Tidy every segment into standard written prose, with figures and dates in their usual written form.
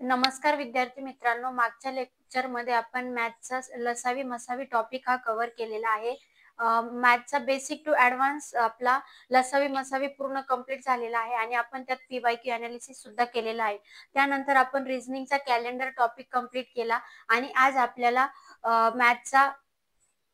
नमस्कार विद्यार्थी मित्रांनो, मागच्या लेक्चरमध्ये आपण मॅथ्सचा लसावी मसावी टॉपिक हा कव्हर केलेला आहे. मॅथ्सचा बेसिक टू ॲडव्हान्स आपला लसावी मसावी पूर्ण कंप्लीट झालेला आहे आणि आपण त्यात PYQ अनालिसिस सुद्धा केलेला आहे. त्यानंतर आपण रिझनिंगचा कॅलेंडर टॉपिक कंप्लीट केला आणि आज आपल्याला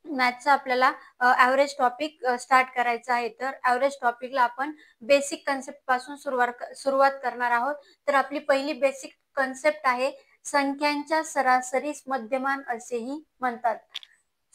मॅथ्सचा आपल्याला ॲव्हरेज टॉपिक स्टार्ट करायचा आहे. तर ॲव्हरेज टॉपिकला आपण बेसिक कन्सेप्ट पासून सुरुवात करणार आहोत. तर आपली पहिली बेसिक कन्सेप्ट आहे संख्यांच्या सरासरीस मध्यमान असेही म्हणतात.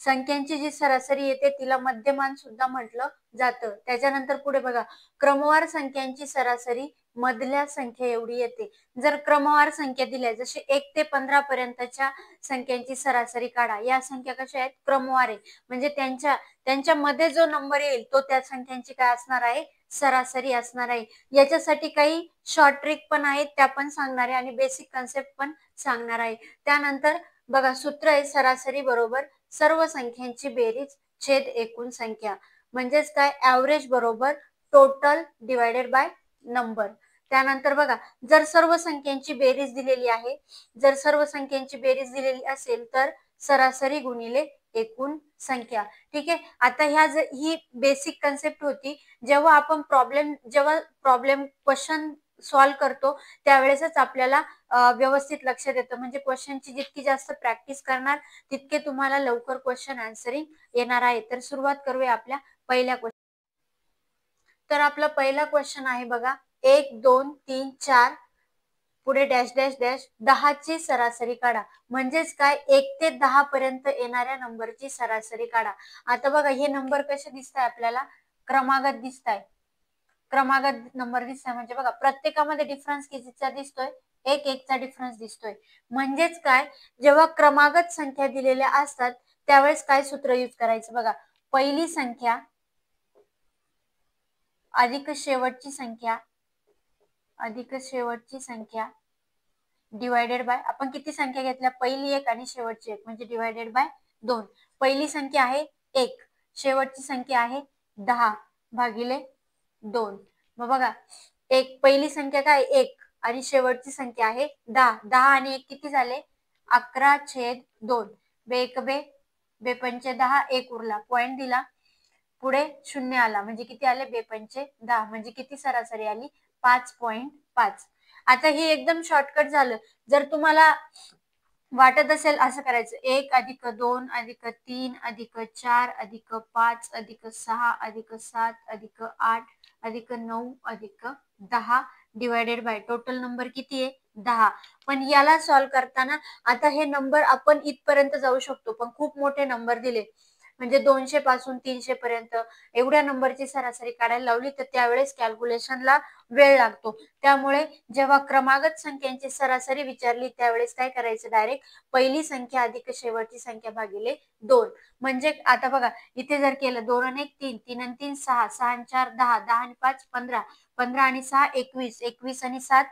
संख्यांची जी सरासरी येते तिला मध्यमान सुद्धा म्हटलं जातं. त्याच्यानंतर पुढे बघा, क्रमवार संख्यांची सरासरी मधल्या संख्या एवढी येते. जर क्रमवार संख्या दिल्या, जसे 1 ते 15 पर्यंतच्या संख्यांची सरासरी काढा. या संख्या कशा आहेत? क्रमवार आहे, म्हणजे त्यांच्या मध्ये जो नंबर येईल तो त्या संख्यांची काय असणार आहे? सरासरी असणार आहे. याच्यासाठी काही शॉर्ट ट्रिक पण आहेत, त्या पण सांगणार आहे आणि बेसिक कन्सेप्ट पण सांगणार आहे. त्यानंतर बघा, सूत्र आहे सरासरी बरोबर सर्व संख्यांची बेरीज छेद एकूण संख्या, म्हणजेच काय? ॲव्हरेज बरोबर टोटल डिवायडेड बाय नंबर. त्यानंतर बघा, जर सर्व संख्यांची बेरीज दिलेली आहे, जर सर्व संख्यांची बेरीज दिलेली असेल तर सरासरी गुणिले एकूण संख्या. ठीक आहे. आता ही बेसिक कन्सेप्ट होती. जेव्हा आपण प्रॉब्लेम क्वेश्चन सॉल्व करतो त्यावेळेसच आपल्याला व्यवस्थित लक्षात येतं. म्हणजे क्वेश्चनची जितकी जास्त प्रॅक्टिस करणार तितके तुम्हाला लवकर क्वेश्चन आन्सरिंग येणार आहे. तर सुरुवात करूया आपल्या पहिल्या क्वेश्चन. तर आपला पहिला क्वेश्चन आहे बघा, 1 2 3 4 पुढे डॅश डॅश डॅश 10 ची सरासरी काढा. म्हणजेच काय? 1 ते 10 पर्यंत येणाऱ्या नंबरची सरासरी काढा. आता बघा, हे नंबर कसे दिसताय आपल्याला? क्रमागत दिसताय. क्रमागत नंबर दिसताय म्हणजे बघा प्रत्येकामध्ये डिफरन्स कितीचा दिसतोय? 1 चा डिफरन्स दिसतोय. म्हणजेच काय? जेव्हा क्रमागत संख्या दिलेल्या असतात त्यावेळेस काय सूत्र यूज करायचं? बघा, पहिली संख्या अधिक शेवटची संख्या डिवायडेड बाय, आपण किती संख्या घेतल्या? पहिली 1 आणि शेवटची 1, म्हणजे डिवायडेड बाय 2. पहिली संख्या आहे 1, शेवटची संख्या आहे 10 भागिले 2. मग बघा, पहिली संख्या काय? 1 आणि शेवटची संख्या आहे 10. 10 आणि 1 किती झाले? 11/2. बे 1 बे 5 10, 1 उरला, पॉइंट दिला, पुढे 0 आला, म्हणजे किती आले? बे 5 10, म्हणजे किती सरासरी आली? 5.5. आता हे एकदम शॉर्टकट झालं. जर तुम्हाला वाटत असेल असं करायचं, 1 + 2 + 3 + 4 + 5 + 6 + 7 + 8 + 9 + 10 डिवायडेड बाय टोटल नंबर किती आहे? 10. पण याला सॉल्व करताना आता हे नंबर आपण इथपर्यंत जाऊ शकतो, पण खूप मोठे नंबर दिले म्हणजे 200 पासून 300 पर्यंत एवढ्या नंबरची सरासरी काढायला लावली तर त्यावेळेस कॅल्क्युलेशनला वेळ लागतो. त्यामुळे जेव्हा क्रमागत संख्यांची सरासरी विचारली त्यावेळेस काय करायचं? डायरेक्ट पहिली संख्या अधिक शेवटची संख्या भागिले 2. म्हणजे आता बघा, इथे जर केलं 2 आणि 1 3, 3 आणि 3 6, 6 आणि 4 10, 10 आणि 5 15, 15 आणि 6 21, 21 आणि 7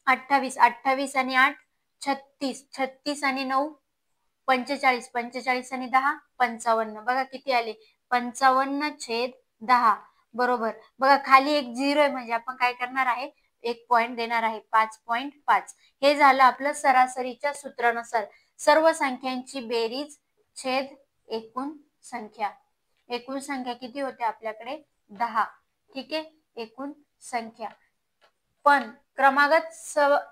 28, 28 आणि 8 36, 36 आणि 9 45, 45 आणि 10 55. बघा किती आले? 55/10 बरोबर. बघा खाली एक 0 आहे, म्हणजे आपण काय करणार आहे? 1 पॉइंट देणार आहे, 5.5. हे झालं आपलं सरासरीच्या सूत्रानुसार सर्व संख्यांची बेरीज छेद एकूण संख्या. एकूण संख्या किती होते आपल्याकडे? 10. ठीक आहे, एकूण संख्या. पण क्रमागत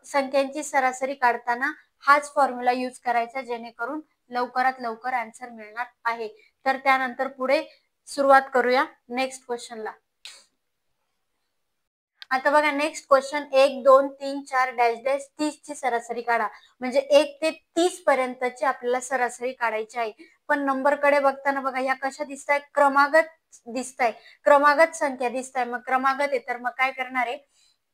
संख्यांची सरासरी काढताना हाच फॉर्म्युला यूज करायचा, जेणेकरून लवकरात लवकर आन्सर मिळणार आहे. तर त्यानंतर पुढे सुरुवात करूया नेक्स्ट क्वेश्चनला. आता बघा, नेक्स्ट क्वेश्चन 1 2 3 4 डॅश डॅश 30 ची सरासरी काढा. म्हणजे 1 ते 30 पर्यंतची आपल्याला सरासरी काढायची आहे. पण नंबर कडे बघताना बघा, या कशा दिसताय? क्रमागत दिसताय, क्रमागत संख्या दिसताय. मग क्रमागत आहे तर मग काय करणार आहे?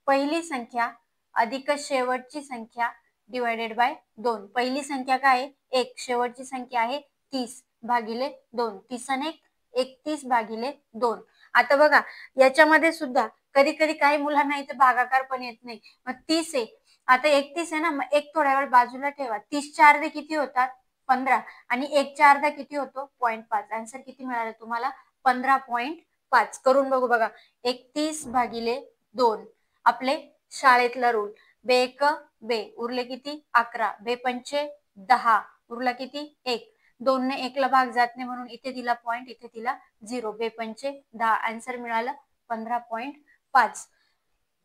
पहिली संख्या अधिक शेवटची संख्या डिवायडेड बाय 2. पहिली संख्या काय आहे? 1, शेवटची संख्या आहे 30 भागिले 2. 30 आणि 31 भागिले 2. आता बघा, याच्यामध्ये सुद्धा कधी कधी काही मुलांना इथे भागाकार पण येत नाही. मग 30 आहे, आता 31 आहे ना, मग 1 थोड्या वेळ बाजूला ठेवा. 30 च्या अर्धे किती होतात? 15, आणि 1 च्या अर्धा किती होतो? 0.5. आन्सर किती मिळालं तुम्हाला? 15.5. करून बघू. बघा, 31 भागिले 2 आपले शाळेतला रूल. बे एक बे, उरले किती 11, बे पंचे 10, उरला किती 1, 2 ने 1 ला भाग जात नाही म्हणून इथे दिला पॉइंट, इथे दिला 0, बे पंचे 10, आन्सर मिळालं 15.5.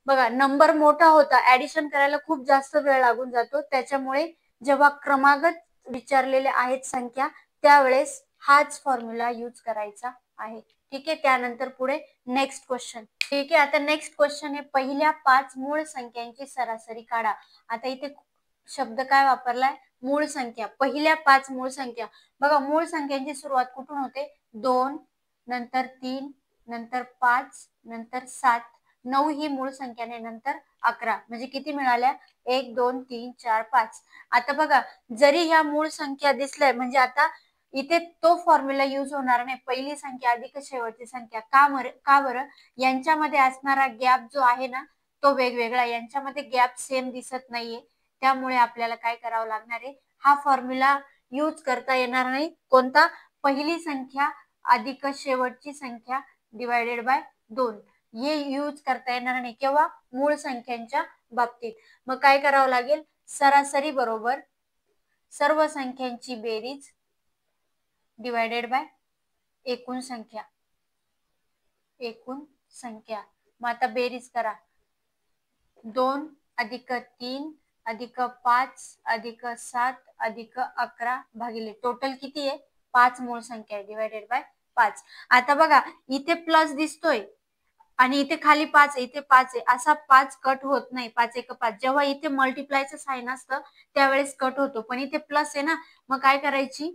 बघा नंबर मोठा होता, ऍडिशन करायला खूप जास्त वेळ लागून जातो, त्याच्यामुळे जेव्हा क्रमागत विचारलेले आहेत संख्या त्यावेळेस हाच फॉर्म्युला यूज करायचा आहे. ठीक आहे, त्यानंतर पुढे नेक्स्ट क्वेश्चन. ठीक आहे, आता नेक्स्ट क्वेश्चन आहे, पहिल्या 5 मूळ संख्यांची सरासरी काढा. आता इथे शब्द काय वापरलाय, मूळ संख्या, पहिल्या 5 मूळ संख्या. बघा मूळ संख्यांची सुरुवात कुठून होते, 2, नंतर 3, नंतर 5, नंतर 7, 9 ही मूळ संख्या आहे, नंतर 11, म्हणजे किती मिळाल्या, 1 2 3 4 5. आता बघा जरी ह्या मूळ संख्या दिसल्या म्हणजे आता इथे तो फॉर्म्युला यूज होणार नाही, पहिली संख्या अधिक शेवटची संख्या. का बरं, यांच्यामध्ये असणारा गॅप जो आहे ना तो वेगवेगळा, यांच्यामध्ये गॅप सेम दिसत नाहीये, त्यामुळे आपल्याला काय करावं लागणार आहे, हा फॉर्म्युला यूज करता येणार नाही. कोणता, पहिली संख्या अधिक शेवटची संख्या डिवायडेड बाय 2, हे यूज करता येणार नाही केव्हा, मूळ संख्यांच्या बाबतीत. मग काय करावं लागेल, सरासरी बरोबर सर्व संख्यांची बेरीज डिवायडेड बाय एकूण संख्या. एकूण संख्या, मग आता बेरीज करा, 2 अधिक 3 अधिक 5 अधिक 7 अधिक 11 भागिले टोटल किती आहे, 5 मूळ संख्या आहे, डिवायडेड बाय 5. आता बघा इथे प्लस दिसतोय आणि इथे खाली 5 आहे, इथे 5 आहे, असा 5 कट होत नाही, 5 एक 5. जेव्हा इथे मल्टिप्लायचं साइन असतं त्यावेळेस कट होतो, पण इथे प्लस आहे ना, मग काय करायची,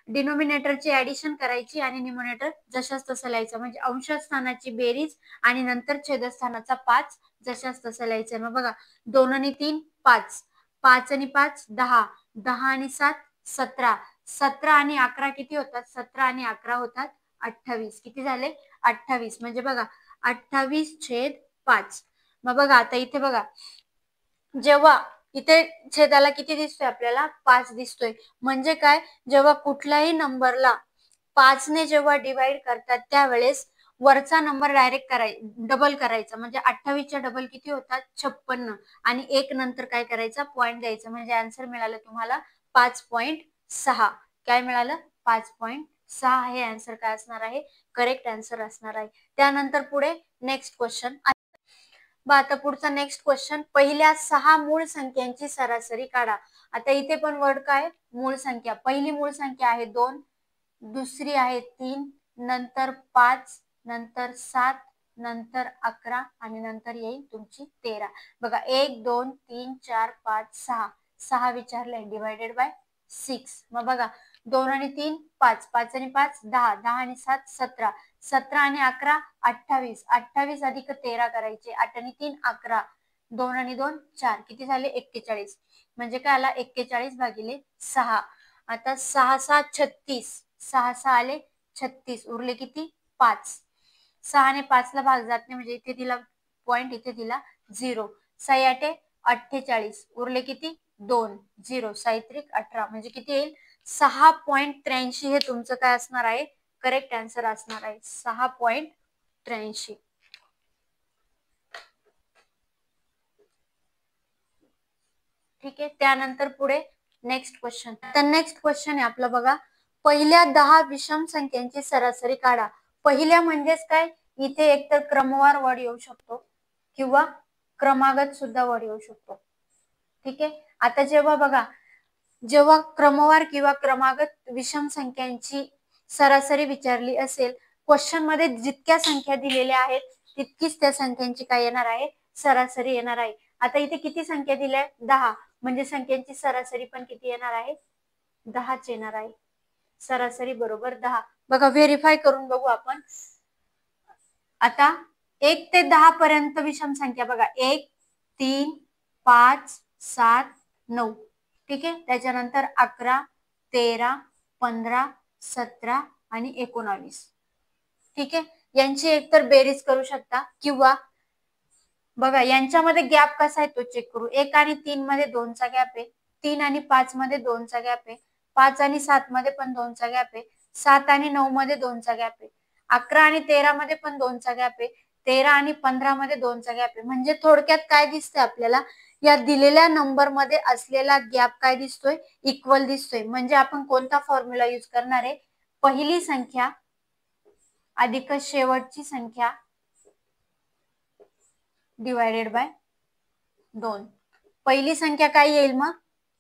डिनोमिनेटरची ऍडिशन करायची आणि न्यूमरेटर जशाच तसं लिहायचं, म्हणजे अंश स्थानाची बेरीज आणि नंतर छेदस्थानाचा 5 जशाच तसं लिहायचं. मग बघा 2 आणि 3 5, 5 आणि 5 10, 10 आणि 7 17, 17 आणि 11 किती होतात, 17 आणि 11 होतात 28, किती झाले 28, म्हणजे बघा 28/5. मग बघा आता इथे बघा, जेव्हा इथे छेदाला किती दिसतोय आपल्याला, 5 दिसतोय, म्हणजे काय, जेव्हा कुठल्याही नंबरला 5 ने जेव्हा डिवाइड करतात त्यावेळेस वरचा नंबर डायरेक्ट डबल करायचा, म्हणजे 28च्या डबल किती होतात 56, आणि 1 नंतर काय करायचा, पॉइंट द्यायचा, म्हणजे आन्सर मिळालं तुम्हाला 5.6. काय मिळालं, 5.6 हे आन्सर काय असणार आहे, करेक्ट आन्सर असणार आहे. त्यानंतर पुढे नेक्स्ट क्वेश्चन. आता पुढचा नेक्स्ट क्वेश्चन, पहिल्या 6 मूळ संख्यांची सरासरी काढा. आता इथे पण वर्ड काय, मूळ संख्या. पहिली मूळ संख्या आहे 2, दुसरी आहे 3, नंतर 5, नंतर 7, नंतर 11 आणि नंतर येईल तुमची 13. बघा 1 2 3 4 5 6, 6 विचारलंय, डिवायडेड बाय 6. मग बघा 2 आणि 3 5, 5 आणि 5 10, 10 आणि 7 17, 17 आणि 11 28, 28 अधिक 13 करायचे, 8 आणि 3 11, 2 आणि 2 4, किती झाले 41, म्हणजे काय आला 41 भागिले 6. आता 6 6 36, 6 6 आले 36, उरले किती 5. 6 ने 5 ला भाग जात नाही, म्हणजे इथे दिला पॉइंट, इथे दिला 0, 6 8 48, उरले किती 2, 0 6 3 18, म्हणजे किती येईल 6.83. हे तुमचं काय असणार आहे, करेक्ट आन्सर असणार आहे 6.83. ठीक आहे, त्यानंतर पुढे नेक्स्ट क्वेश्चन. तर नेक्स्ट क्वेश्चन आहे आपलं, बघा पहिल्या 10 विषम संख्यांची सरासरी काढा. पहिल्या म्हणजेच काय, इथे एकतर क्रमवार वर्ड येऊ शकतो किंवा क्रमागत सुद्धा वर्ड येऊ शकतो. ठीक आहे, आता जेव्हा बघा, जेव्हा क्रमवार किंवा क्रमागत विषम संख्यांची सरासरी विचारली असेल, क्वेश्चन मध्ये जितक्या संख्या दिलेल्या आहेत तितकीच त्या संख्यांची काय येणार आहे, सरासरी येणार आहे. आता इथे किती संख्या दिल्या, 10, म्हणजे संख्यांची सरासरी पण किती येणार आहे, 10च येणार आहे. सरासरी बरोबर 10. बघा व्हेरीफाय करून बघू आपण. आता 1 ते 10 पर्यंत विषम संख्या बघा, 1 3 5 7 9. ठीक आहे, त्याच्यानंतर 11 13 15 17 आणि 19. ठीक आहे, यांची एकतर बेरीज करू शकता किंवा बघा यांच्यामध्ये गॅप कसा आहे तो चेक करू. 1 आणि 3 मध्ये 2 चा गॅप आहे, 3 आणि 5 मध्ये 2 चा गॅप आहे, 5 आणि 7 मध्ये पण 2 चा गॅप आहे, 7 आणि 9 मध्ये 2 चा गॅप आहे, 11 आणि 13 मध्ये पण 2 चा गॅप आहे, 13 आणि 15 मध्ये 2 चा गॅप आहे. म्हणजे थोडक्यात काय दिसतंय आपल्याला, या दिलेल्या नंबर मध्ये असलेला गॅप काय दिसतोय, इक्वल दिसतोय. म्हणजे आपण कोणता फॉर्म्युला यूज करणार आहे, पहिली संख्या अधिक शेवटची संख्या डिवायडेड बाय 2. पहिली संख्या काय येईल मग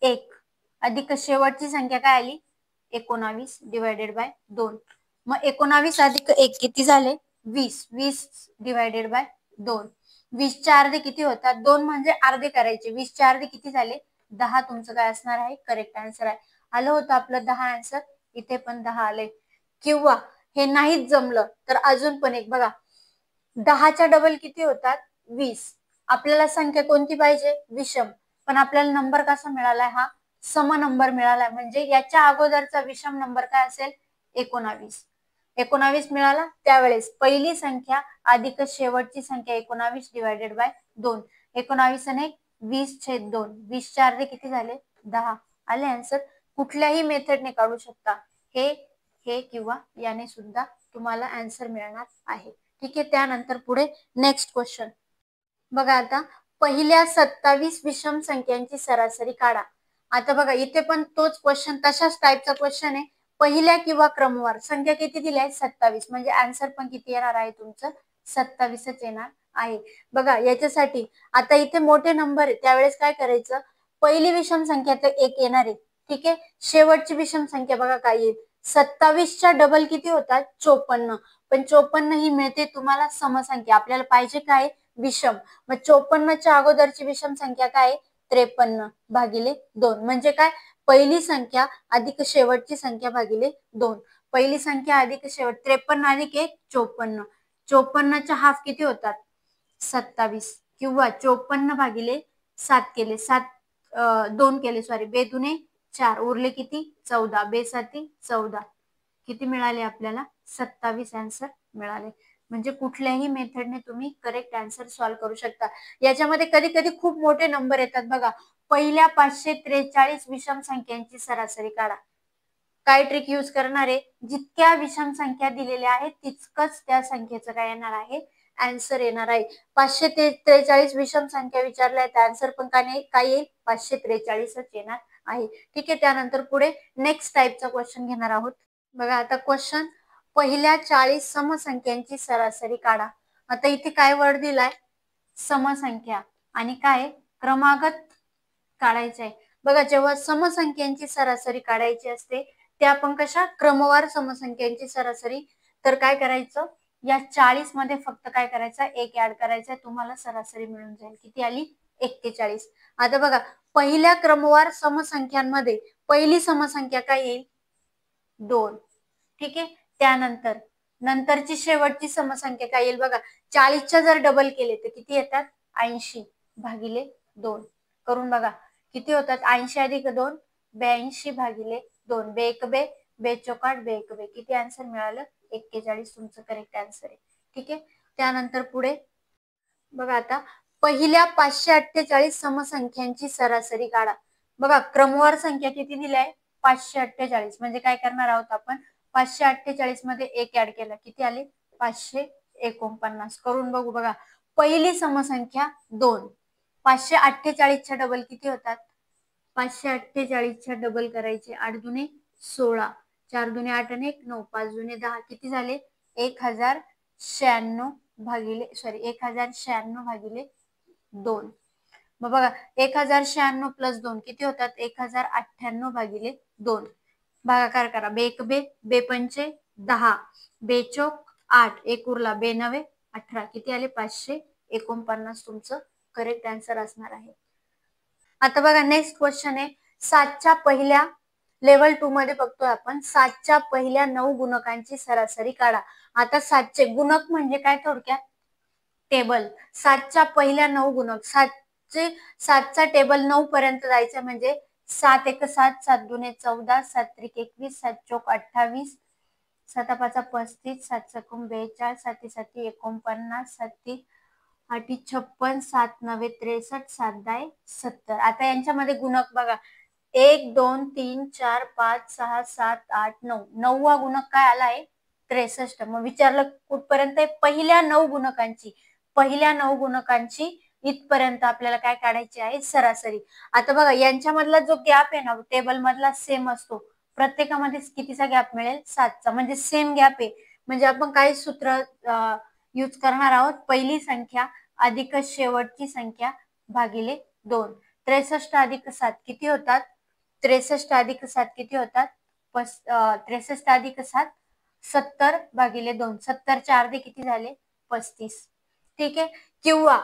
1 अधिक शेवटची संख्या काय आली 19 डिवायडेड बाय 2. मग 19 अधिक 1 किती झाले 20. 20 डिवायडेड बाय 2. 20 चे अर्धे किती होतात 2 म्हणजे अर्धे करायचे. 20 चे अर्धे किती झाले 10. तुमचं काय असणार आहे करेक्ट आन्सर आहे. आलं होतं आपलं 10 आन्सर. इथे पण 10 आले. किंवा हे नाहीच जमलं तर अजून पण एक बघा 10 च्या डबल किती होतात 20. आपल्याला संख्या कोणती पाहिजे विषम. पण आपल्याला नंबर कसा मिळालाय हा सम नंबर मिळालाय. म्हणजे याच्या अगोदरचा विषम नंबर काय असेल 19. 19 मिळाला. त्यावेळेस पहिली संख्या अधिक शेवटची संख्या 19 डिवायडेड बाय 2. 19 आणि 20/2. 20 चे अर्धे किती झाले 10. आले आन्सर. कुठल्याही मेथडने काढू शकता. हे किंवा याने सुद्धा तुम्हाला आन्सर मिळणार आहे. ठीक आहे. त्यानंतर पुढे नेक्स्ट क्वेश्चन बघा. आता पहिल्या 27 विषम संख्यांची सरासरी काढा. आता बघा इथे पण तोच क्वेश्चन तशाच टाईपचा क्वेश्चन आहे. पहिल्या किंवा क्रमवार संख्या किती दिली आहे 27. म्हणजे आन्सर पण किती येणार आहे तुमचं 27च येणार आहे. बघा याच्यासाठी आता इथे मोठे नंबर आहे त्यावेळेस काय करायचं पहिली विषम संख्या तर 1 येणार आहे. ठीक आहे. शेवटची विषम संख्या बघा काय येईल 27 च्या डबल किती होतात 54. पण 54 ही मिळते तुम्हाला समसंख्या. आपल्याला पाहिजे काय विषम. मग 54 च्या अगोदरची विषम संख्या काय 53 भागिले 2. म्हणजे काय पहिली संख्या अधिक शेवटची संख्या भागिले 2. पहिली संख्या अधिक शेवट 53 अधिक 1 54. 54 च्या हाफ किती होतात 27 किंवा 54 भागिले 7 केले 2 केले सॉरी बेदुने 4 उरले किती 14. बेसाती 14 किती मिळाले आपल्याला 27 आन्सर मिळाले. म्हणजे कुठल्याही मेथडने तुम्ही करेक्ट आन्सर सॉल्व्ह करू शकता. याच्यामध्ये कधी कधी खूप मोठे नंबर येतात बघा. पहिल्या 543 विषम संख्यांची सरासरी काढा. काय ट्रिक यूज करणार आहे जितक्या विषम संख्या दिलेल्या आहेत तितकंच त्या संख्येचं काय येणार आहे आन्सर येणार आहे. 543 विषम संख्या विचारल्या आहेत आन्सर पण काय येईल 543च येणार आहे. ठीक आहे. त्यानंतर पुढे नेक्स्ट टाईपचा क्वेश्चन घेणार आहोत. बघा आता क्वेश्चन पहिल्या 40 समसंख्यांची सरासरी काढा. आता इथे काय वर्ड दिलाय समसंख्या आणि काय क्रमागत काढायचे आहे. बघा जेव्हा समसंख्यांची सरासरी काढायची असते ते आपण कशा क्रमवार समसंख्यांची सरासरी. तर काय करायचं या 40 मध्ये फक्त काय करायचं 1 ऍड करायचा तुम्हाला सरासरी मिळून जाईल. किती आली 41. आता बघा पहिल्या क्रमवार समसंख्यांमध्ये पहिली समसंख्या काय येईल 2. ठीक आहे. त्यानंतर नंतरची शेवटची समसंख्या काय येईल बघा 40 च्या जर डबल केले तर किती येतात 80 भागिले 2. करून बघा किती होतात 80 अधिक 2 82 भागिले 2. बे एक बे बे चौकाट बे एक बे. किती आन्सर मिळालं 41 तुमचं करेक्ट आन्सर आहे. ठीक आहे. त्यानंतर पुढे बघा आता पहिल्या 548 समसंख्यांची सरासरी काढा. बघा क्रमवार संख्या किती दिलाय 548. म्हणजे काय करणार आहोत आपण 548 मध्ये 1 ऍड केला किती आले 549. करून बघू बघा पहिली समसंख्या 2. 548 च्या डबल किती होतात 548 च्या डबल करायचे 8 दुने 16 4 दुने 8 आणि 1 9 5 दुने 10 किती झाले 1096 भागिले 1096 भागिले 2. मग बघा 1096 प्लस 2 किती होतात 1098 भागिले 2. भागाकार करा बे एक बे बे पंचे 10 बे चौक 8 एक उरला बे नवे 18 किती आले 549 तुमचं करेक्ट आन्सर असणार आहे. आता बघा नेक्स्ट क्वेश्चन आहे 7च्या पहिल्या लेवल 2 मध्ये बघतोय आपण 7च्या पहिल्या 9 गुणकांची सरासरी काढा. आता 7चे गुणक म्हणजे काय थोडक्यात टेबल. 7च्या पहिल्या 9 गुणक 7चा टेबल 9 पर्यंत जायचं म्हणजे 7 एक 7 7 दुने 14 7 त्रिक 21 7 चौक 28 7 पाच 35 7 सकून 42 7 7 49 7 8 56 7 9 63 7 10 70. आता यांच्यामध्ये गुणक बघा 1 2 3 4 5 6 7 8 9. 9वा गुणक काय आलाय 63. मग विचारलं कुठपर्यंत पहिल्या 9 गुणकांची इथपर्यंत आपल्याला काय काढायची आहे, सरासरी. आता बघा यांच्यामधला जो गॅप आहे ना टेबल मधला सेम असतो, प्रत्येकामध्ये कितीचा गॅप मिळेल, 7चा, म्हणजे सेम गॅप आहे. म्हणजे आपण काय सूत्र यूज करणार आहोत, पहिली संख्या अधिक शेवटची संख्या भागिले 2. 63 अधिक 7 किती होतात, 63 अधिक 7 किती होतात, 63 अधिक 7 70 भागिले 2. 70चे अर्धे किती झाले, 35. ठीक आहे. किंवा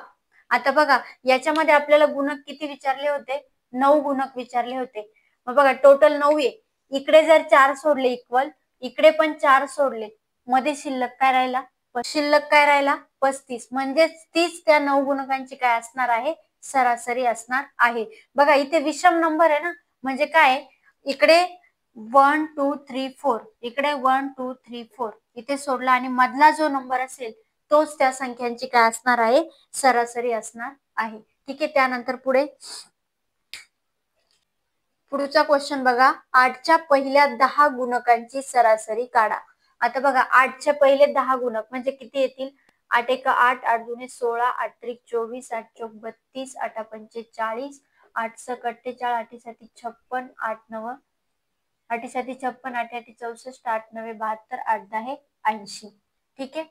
आता बघा याच्यामध्ये आपल्याला गुणक किती विचारले होते, 9 गुणक विचारले होते. मग बघा टोटल 9 आहे, इकडे जर 4 सोडले इक्वल, इकडे पण 4 सोडले, मध्ये शिल्लक काय राहिला, 35. म्हणजेच तीच त्या 9 गुणकांची काय असणार आहे, सरासरी असणार आहे. बघा इथे विषम नंबर आहे ना, म्हणजे काय, इकडे 1 2 3 4, इकडे 1 2 3 4 इथे सोडला आणि मधला जो नंबर असेल तोच त्या संख्यांची काय असणार आहे, सरासरी असणार आहे. ठीक आहे. त्यानंतर पुढचा क्वेश्चन बघा, 8च्या पहिल्या 10 गुणकांची सरासरी काढा. आता बघा 8चे पहिले 10 गुणक म्हणजे किती येतील, 8 1 8, 8 2 16, 8 3 24, 8 4 32, 8 5 40, 8 6 48, 8 7 56, 8 9 8 7 56, 8 8 64, 8 9 72, 8 10 80. ठीक आहे.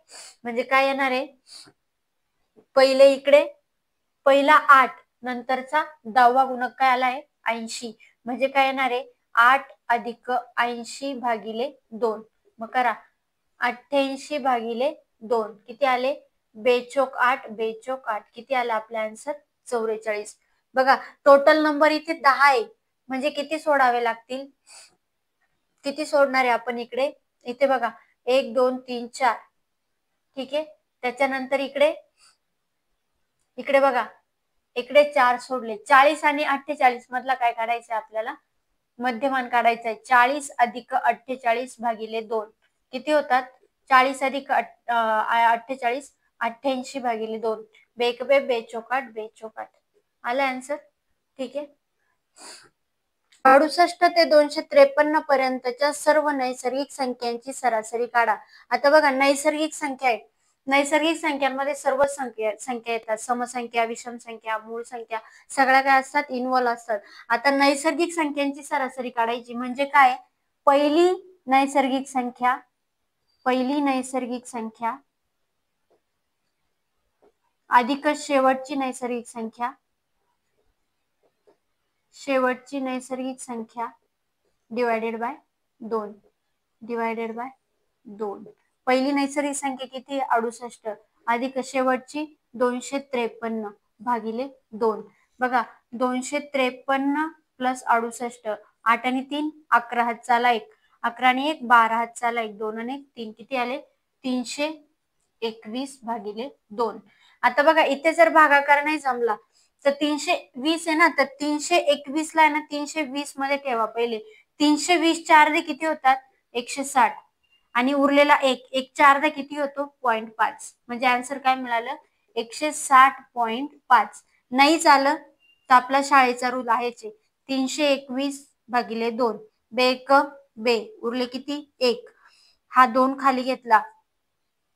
म्हणजे काय येणार आहे, पहिले इकडे पहिला 8 नंतरचा 10वा गुणक काय आला आहे, 80. म्हणजे काय येणार आहे, 8 अधिक 80 भागिले 2. मग करा 88 भागिले 2 किती आले, बेचोक 8, बेचोक 8 किती आला आपला आन्सर, 44. बघा टोटल नंबर इथे 10 आहे, म्हणजे किती सोडावे लागतील, किती सोडणार आहे आपण इकडे, इथे बघा 1 2 3 4. ठीक आहे. त्याच्यानंतर इकडे बघा, इकडे 4 सोडले, 40 आणि 48 मधला काय काढायचं आपल्याला, मध्यमान काढायचा आहे. 40 अधिक 48 भागिले 2 किती होतात, 40 अधिक 48, 88 भागिले 2, बेक बे बेचोकाट, बेचोकाट आला आन्सर. ठीक आहे. 68 ते 253 पर्यंतच्या सर्व नैसर्गिक संख्यांची सरासरी काढा. आता बघा नैसर्गिक संख्या आहे, नैसर्गिक संख्यांमध्ये सर्व संख्या येतात, समसंख्या, विषम संख्या, मूळ संख्या, सगळ्या काय असतात, इन्व्हॉल्व असतात. आता नैसर्गिक संख्यांची सरासरी काढायची म्हणजे काय, पहिली नैसर्गिक संख्या अधिक शेवटची नैसर्गिक संख्या डिवायडेड बाय 2. पहिली नैसर्गिक संख्या किती, 68 अधिक शेवटची 253 भागिले 2. बघा 253 प्लस 68, 8 आणि 3 11 हातचाला 1, 11 आणि 1 12 हातचाला 1, 2 आणि 1 3 किती आले, 321 भागिले 2. आता बघा इथे जर भागाकार नाही जमला तर 320 आहे ना, तर 321 ला आहे ना 320 मध्ये ठेवा पहिले. 320 च्या अर्धे किती होतात, 160, आणि उरलेला 1 च्या अर्धे किती होतो, 0.5. म्हणजे आन्सर काय मिळालं, 160.5. नाही झालं तर आपला शाळेचा रूल आहेच, 321 भागिले 2, बेक बे उरले किती, 1, हा 2 खाली घेतला,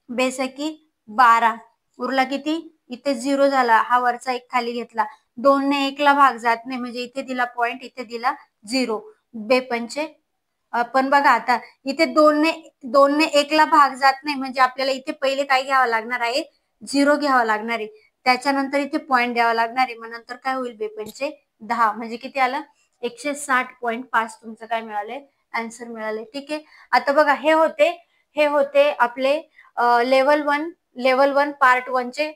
बेसकी 12 उरला किती, इथे 0 झाला, हा वरचा 1 खाली घेतला, 2 ने 1 ला भाग जात नाही, म्हणजे इथे दिला पॉइंट, इथे दिला 0, बेपंचे. पण बघा आता इथे 2 ने 1 ला भाग जात नाही, म्हणजे आपल्याला इथे पहिले काय घ्यावं लागणार आहे, 0 घ्यावं लागणार आहे, त्याच्यानंतर इथे पॉइंट द्यावा लागणार आहे, मग नंतर काय होईल, बेपंचे 10, म्हणजे किती आलं, 160.5 तुमचं काय मिळाले, आन्सर मिळाले. ठीक आहे. आता बघा हे होते आपले लेवल 1 पार्ट 1 चे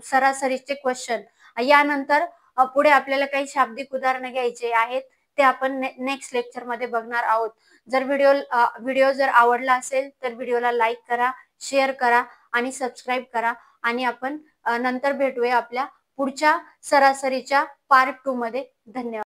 सरासरीचे क्वेश्चन. यानंतर पुढे आपल्याला काही शाब्दिक उदाहरणं घ्यायचे आहेत, ते आपण नेक्स्ट लेक्चर मध्ये बघणार आहोत. जर व्हिडिओ जर आवडला असेल तर व्हिडिओला लाईक करा, शेअर करा आणि सबस्क्राईब करा, आणि आपण नंतर भेटूया आपल्या पुढच्या सरासरीच्या पार्ट 2 मध्ये. धन्यवाद.